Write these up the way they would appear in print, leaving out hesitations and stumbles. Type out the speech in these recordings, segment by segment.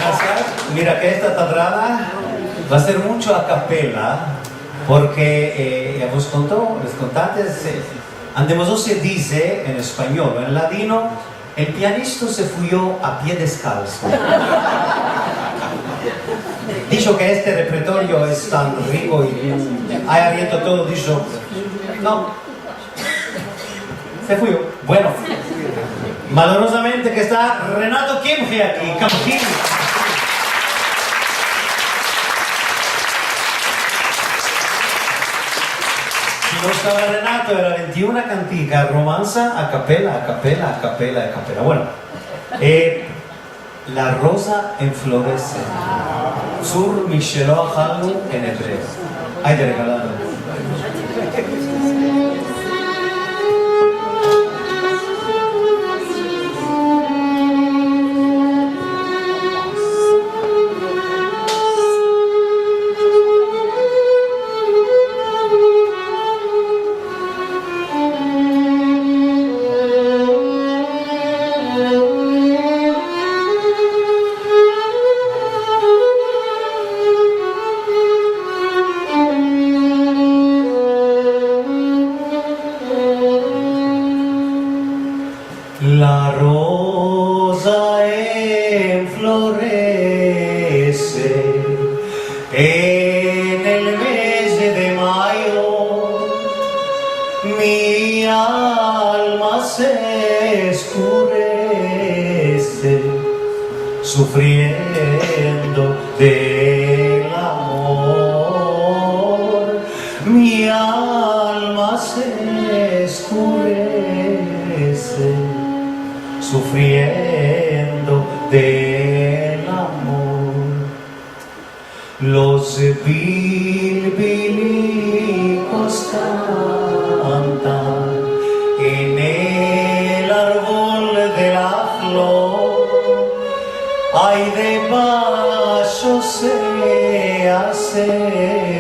gracias. Mira que esta tadrada va a ser mucho a capella, porque ya vos contó, les contates, andemos no se dice en español, en ladino, el pianista se fuyó a pie descalzo. Dicho que este repertorio es tan rico y hay abierto todo, dicho, no, se fuyó. Bueno, malorosamente que está Renato Kimge aquí, Camquín. Si no estaba Renato, era 21 cantica, romanza, a capela, a capela, a capela, a capela. Bueno, la rosa enflorece. Sur Micheló Halu en hebreo. Hay de regalarlo. La rosa enflorece en el mes de mayo, mi alma se escurece sufriendo del amor, mi alma se escurece sufriendo del amor. Los bilbilicos cantan en el árbol de la flor, ay debajo se asemetan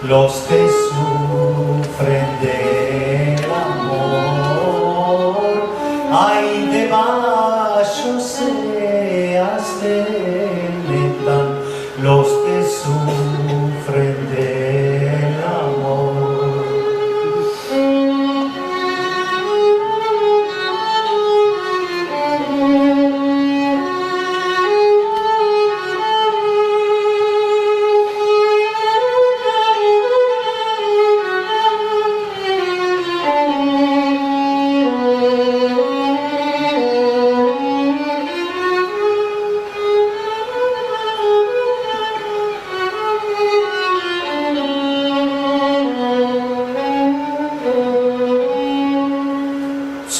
los que sufren del amor. Ay, debajo se asemetan los que sufren del amor.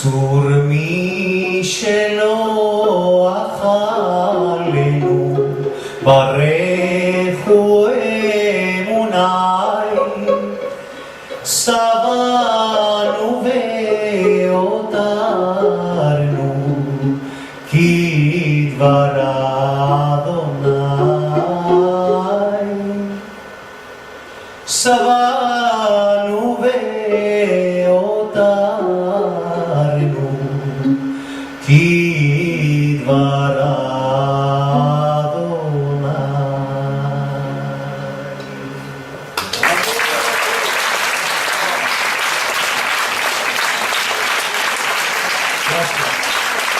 Sur Micheló Achalenu Barechu Emunai Sabanu Veotarnu Kidvar Adonai Sabanu Veotarnu Kidvar